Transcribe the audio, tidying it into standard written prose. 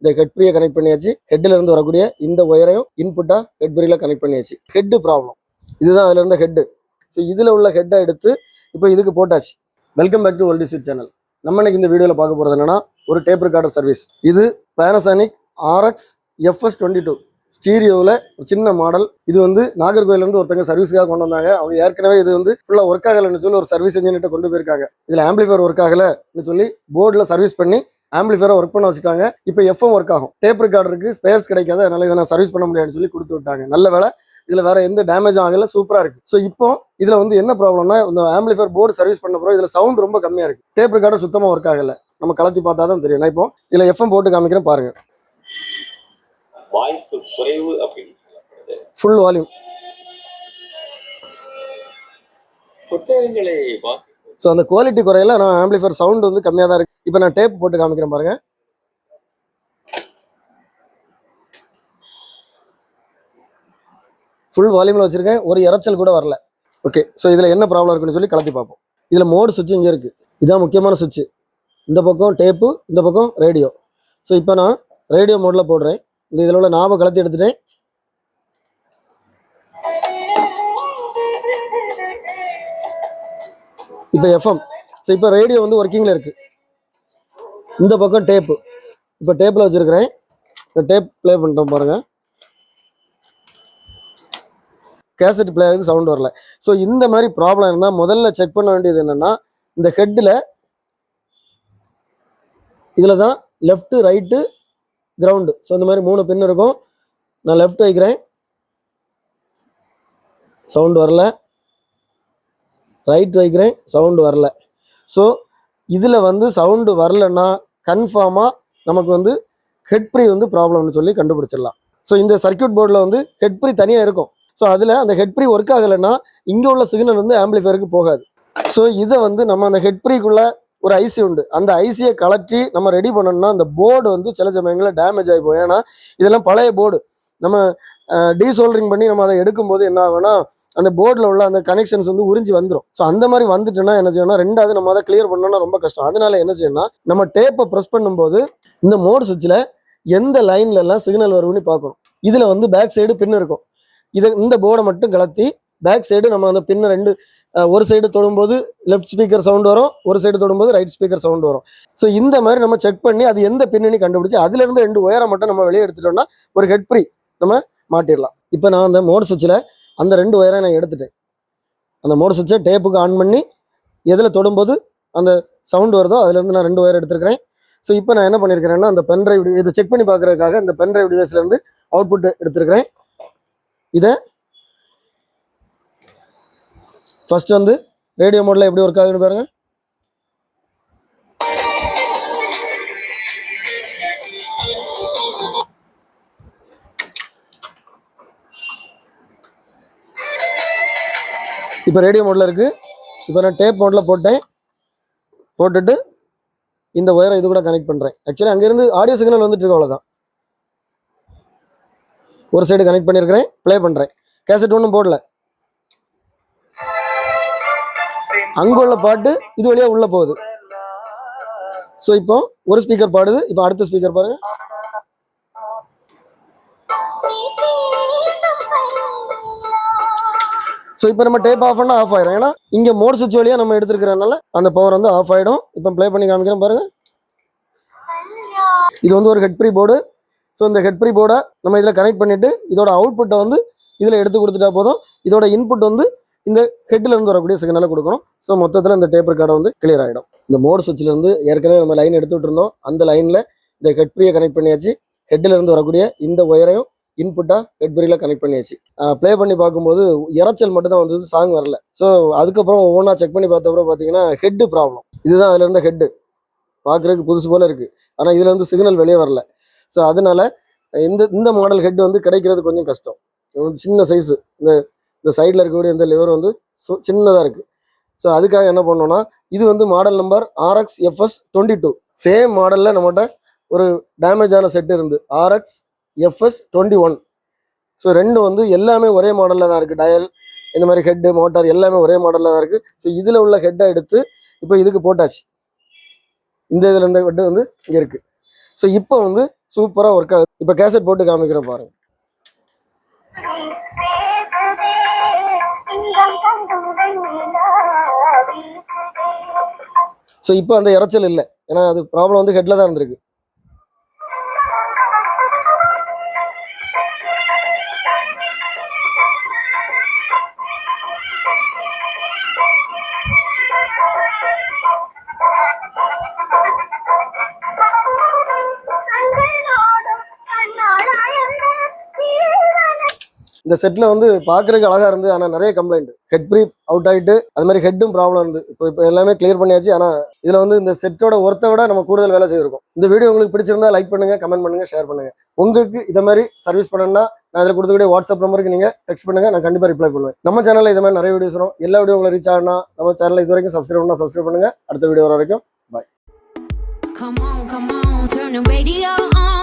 இந்த ஹெட்பிரியை கனெக்ட் பண்ணியாச்சு. ஹெட்ல இருந்து வரக்கூடிய இந்த ஒயரையும் இன்புட்டா ஹெட்பிரியில கனெக்ட் பண்ணியாச்சு. ஹெட் ப்ராப்ளம் இதுதான், அதுல இருந்த ஹெட். ஸோ இதுல உள்ள ஹெட்டை எடுத்து இப்போ இதுக்கு போட்டாச்சு. Welcome back to old sweet channel. நம்ம இன்னைக்கு இந்த வீடியோவில் பார்க்க போகிறது என்னன்னா, ஒரு டேப் ரெக்கார்டர் சர்வீஸ். இது Panasonic RX FS22 ஸ்டீரியோவில் ஒரு சின்ன மாடல். இது வந்து நாகர்கோயிலேருந்து ஒருத்தங்க சர்வீஸுக்காக கொண்டு வந்தாங்க. அவங்க ஏற்கனவே இது வந்து ஃபுல்லாக ஒர்க் ஆகலைன்னு சொல்லி ஒரு சர்வீஸ் இன்ஜினியர்கிட்ட கொண்டு போயிருக்காங்க. இதில் ஆம்பிளிஃபையர் ஒர்க் ஆகலைன்னு சொல்லி போர்டில் சர்வீஸ் பண்ணி ஆம்பிளிஃபையரை ஒர்க் பண்ண வச்சுட்டாங்க. இப்போ FM ஒர்க் ஆகும். டேப் ரெக்கார்டருக்கு ஸ்பேர்ஸ் கிடைக்காது, அதனால இதை நான் சர்வீஸ் பண்ண முடியாதுன்னு சொல்லி கொடுத்து விட்டாங்க. நல்ல வேலை, இதுல வேற எந்த டேமேஜ் ஆகல, சூப்பரா இருக்கு. ஸோ இப்போ இதுல வந்து என்ன ப்ராப்ளம்னா, இந்த ஆம்பிளிஃபையர் போர்டு சர்வீஸ் பண்ண பிறகு இதுல சவுண்ட் ரொம்ப கம்மியா இருக்கு. டேப் ரெக்கார்டர் சுத்தமா ஒர்க் ஆகல. நம்ம கலத்தி பார்த்தா தான் தெரியும். நான் இப்போ இதுல FM போட்டு காமிக்கிறேன் பாருங்க. வாய்ப்பு குறைவு அப்படின்னு ஃபுல் வால்யூம். ஸோ அந்த குவாலிட்டி குறையில, நான் ஆம்பிளிஃபையர் சவுண்ட் வந்து கம்மியாக தான் இருக்கு. இப்போ நான் டேப் போட்டு காமிக்கிறேன் பாருங்க. ஃபுல் வால்யூமில் வச்சிருக்கேன், ஒரு இறைச்சல் கூட வரல. ஓகே, ஸோ இதில் என்ன ப்ராப்ளம் இருக்குன்னு சொல்லி கலத்தி பார்ப்போம். இதில் மோடு சுவிட்ச் இங்கே இருக்குது. இதுதான் முக்கியமான சுவிட்ச். இந்த பக்கம் டேப்பு, இந்த பக்கம் ரேடியோ. ஸோ இப்போ நான் ரேடியோ மோடில் போடுறேன். இந்த இதில் உள்ள நாபை கலத்தி எடுத்துட்டேன். இப்போ FM. ஸோ இப்போ ரேடியோ வந்து ஒர்க்கிங்கில் இருக்குது. இந்த பக்கம் டேப்பு. இப்போ டேப்பில் வச்சுருக்கிறேன். இந்த டேப் ப்ளே பண்ணுறோம் பாருங்கள். கேசட் பிளே ஆகுது, சவுண்ட் வரல. ஸோ இந்த மாதிரி ப்ராப்ளம் இருந்தால் முதல்ல செக் பண்ண வேண்டியது என்னென்னா, இந்த ஹெட்டில் இதில் தான் லெஃப்ட்டு ரைட்டு கிரவுண்டு. ஸோ இந்த மாதிரி 3 பின் இருக்கும். நான் லெஃப்ட் வைக்கிறேன், சவுண்ட் வரல. ரைட் வைக்கிறேன், சவுண்டு வரல. ஸோ இதில் வந்து சவுண்டு வரலன்னா கன்ஃபார்மாக நமக்கு வந்து ஹெட்ப்ரி வந்து ப்ராப்ளம்னு சொல்லி கண்டுபிடிச்சிடலாம். ஸோ இந்த சர்க்கியூட் போர்டில் வந்து ஹெட்ப்ரி தனியாக இருக்கும். ஸோ அதில் அந்த ஹெட்ப்ரி ஒர்க் ஆகலைன்னா இங்கே உள்ள சிக்னல் வந்து ஆம்பிளிஃபையருக்கு போகாது. ஸோ இதை வந்து நம்ம அந்த ஹெட்ப்ரிக்குள்ள ஒரு ஐசி உண்டு. அந்த ஐசியை கலட்டி நம்ம ரெடி பண்ணணும்னா அந்த போர்டு வந்து சில சமயங்களில் டேமேஜ் ஆகி போகும். ஏன்னா இதெல்லாம் பழைய போர்டு. நம்ம டீசோல்டரிங் பண்ணி நம்ம அதை எடுக்கும்போது என்ன ஆகும்னா, அந்த போர்டில் உள்ள அந்த கனெக்ஷன்ஸ் வந்து உறிஞ்சி வந்துடும். ஸோ அந்த மாதிரி வந்துட்டுன்னா என்ன செய்யணும்னா, ரெண்டாவது நம்ம அதை கிளியர் பண்ணோம்னா ரொம்ப கஷ்டம். அதனால என்ன செய்யணும்னா, நம்ம டேப்பை ப்ரெஸ் பண்ணும்போது இந்த மோட் சுவிட்சில் எந்த லைன்ல எல்லாம் சிக்னல் வரும்னு பார்க்கணும். இதில் வந்து பேக் சைடு பின் இருக்கும். இந்த போர்டை மட்டும் கலத்தி பேக் சைடு நம்ம அந்த பின்ன ரெண்டு, ஒரு சைடு தொடும்போது லெஃப்ட் ஸ்பீக்கர் சவுண்ட் வரும், ஒரு சைடு தொடும்போது ரைட் ஸ்பீக்கர் சவுண்ட் வரும். ஸோ இந்த மாதிரி நம்ம செக் பண்ணி அது எந்த பின்னணி கண்டுபிடிச்சி அதுல இருந்து 2 ஒயரை மட்டும் நம்ம வெளியே எடுத்துட்டோம்னா ஒரு ஹெட்ப்ரி நம்ம மாட்டிடலாம். இப்போ நான் அந்த மோட் சுவிட்சில் அந்த 2 ஒயரை நான் எடுத்துட்டேன். அந்த மோட் சுவிட்சை டேப்புக்கு ஆன் பண்ணி எதில் தொடும்போது அந்த சவுண்ட் வருதோ அதுலேருந்து நான் 2 ஒயர் எடுத்துருக்கிறேன். ஸோ இப்போ நான் என்ன பண்ணியிருக்கிறேன்னா, அந்த பென்ட்ரைவ் இதை செக் பண்ணி பார்க்குறதுக்காக இந்த பென்ட்ரைவ் டிவைஸ்லேருந்து அவுட்புட் எடுத்துருக்கிறேன். இதை ஃபர்ஸ்ட் வந்து ரேடியோ மோட்ல எப்படி ஒர்க் ஆகுன்னு பாருங்க. இப்போ ரேடியோ மோட்ல இருக்கு. இப்போ நான் டேப் மோட்ல போட்டுட்டு இந்த ஒயரை இது கூட கனெக்ட் பண்றேன். ஆக்சுவலி அங்கிருந்து ஆடியோ சிக்னல் வந்துட்டு இருக்கு, அவ்வளோதான். ஒரு சைடு கனெக்ட் பண்ணியிருக்கிறேன், ப்ளே பண்ணுறேன். கேசட் ஒன்றும் போடல. அங்கே உள்ள பாட்டு இது வழியாக உள்ளே போகுது. ஸோ இப்போ ஒரு ஸ்பீக்கர் பாடுது. இப்போ அடுத்த ஸ்பீக்கர் பாருங்க. ஸோ இப்போ நம்ம டேப் ஆஃப் பண்ணால் ஆஃப் ஆயிடும். ஏன்னா இங்கே மோட் சுவிட்ச் வழியாக நம்ம எடுத்துருக்கிறதுனால அந்த பவர் வந்து ஆஃப் ஆகிடும். இப்போ ப்ளே பண்ணி காமிக்கிறேன் பாருங்க. இது வந்து ஒரு ஹெட்ப்ரி போர்டு. ஸோ இந்த ஹெட்ப்ரி போர்டை நம்ம இதில் கனெக்ட் பண்ணிவிட்டு இதோட அவுட்புட்டை வந்து இதில் எடுத்து கொடுத்துட்டா போதும். இதோட இன்புட் வந்து இந்த ஹெட்டில் இருந்து வரக்கூடிய சிக்னலை கொடுக்கணும். ஸோ மொத்தத்தில் இந்த டேப் ரெக்கார்டை வந்து கிளியர் ஆகிடும். இந்த மோட் சுவிட்சில் இருந்து ஏற்கனவே நம்ம லைன் எடுத்துகிட்டு இருந்தோம். அந்த லைனில் இந்த ஹெட்ப்ரியை கனெக்ட் பண்ணியாச்சு. ஹெட்டில் இருந்து வரக்கூடிய இந்த ஒயரையும் இன்புட்டாக ஹெட்ப்ரியில் கனெக்ட் பண்ணியாச்சு. ப்ளே பண்ணி பார்க்கும்போது இறைச்சல் மட்டும் தான் வந்தது, சாங் வரல. ஸோ அதுக்கப்புறம் ஒவ்வொன்றா செக் பண்ணி பார்த்தப்பறம் பார்த்தீங்கன்னா ஹெட்டு ப்ராப்ளம். இதுதான் அதில் இருந்த ஹெட்டு. பார்க்குறதுக்கு புதுசு போல் இருக்குது, ஆனால் இதில் இருந்து சிக்னல் வெளியே வரல. ஸோ அதனால இந்த மாடல் ஹெட் வந்து கிடைக்கிறது கொஞ்சம் கஷ்டம். சின்ன சைஸு, இந்த சைடில் இருக்கக்கூடிய இந்த லிவர் வந்து சின்னதாக இருக்குது. ஸோ அதுக்காக என்ன பண்ணோம்னா, இது வந்து model number RX FS22. Same மாடலில் நம்மகிட்ட ஒரு டேமேஜ் ஆன செட் இருந்து RX FS21. ஸோ ரெண்டும் வந்து எல்லாமே ஒரே மாடலில் தான் இருக்குது. டயல், இந்த மாதிரி ஹெட்டு, மோட்டார் எல்லாமே ஒரே மாடலில் தான் இருக்குது. ஸோ இதில் உள்ள ஹெட்டை எடுத்து இப்போ இதுக்கு போட்டாச்சு. இந்த இதில் இருந்த ஹெட்டு வந்து இங்கே இருக்குது. ஸோ இப்போ வந்து சூப்பராக ஒர்க் ஆகுது. இப்போ கேசட் போட்டு காமிக்கிற பாருங்க. ஸோ இப்போ அந்த இறைச்சல் இல்லை, ஏன்னா அது ப்ராப்ளம் வந்து ஹெட்ல தான் இருந்திருக்கு. இந்த செட்டில் வந்து பார்க்குறதுக்கு அழகாக இருந்து, ஆனால் நிறைய கம்ப்ளைண்ட், ஹெட் ப்ரீ அவுட் ஆகிட்டு அது மாதிரி ஹெட்டும் ப்ராப்ளம் இருந்து. இப்போ எல்லாமே கிளியர் பண்ணியாச்சு. ஆனால் இதில் வந்து இந்த செட்டோட ஒர்த்தை விட நம்ம கூடுதல் வேலை செய்திருக்கோம். இந்த வீடியோ உங்களுக்கு பிடிச்சிருந்தா லைக் பண்ணுங்கள், கமெண்ட் பண்ணுங்கள், ஷேர் பண்ணுங்கள். உங்களுக்கு இதை மாதிரி சர்வீஸ் பண்ணணும்னா நான் இதில் கொடுத்துக்கூடிய வாட்ஸ்அப் நம்பருக்கு நீங்கள் டெக்ஸ்ட் பண்ணுங்கள், நான் கண்டிப்பாக ரிப்ளை பண்ணுவேன். நம்ம சேனலில் இது மாதிரி நிறைய வீடியோஸ் வரும். எல்லா வீடியோ உங்களை ரீச் ஆகணும்னா நம்ம சேனலில் இது வரைக்கும் சப்ஸ்கிரைப் பண்ணுங்கள். அடுத்த வீடியோ வர வரைக்கும் பாய். Come on, turn the radio on.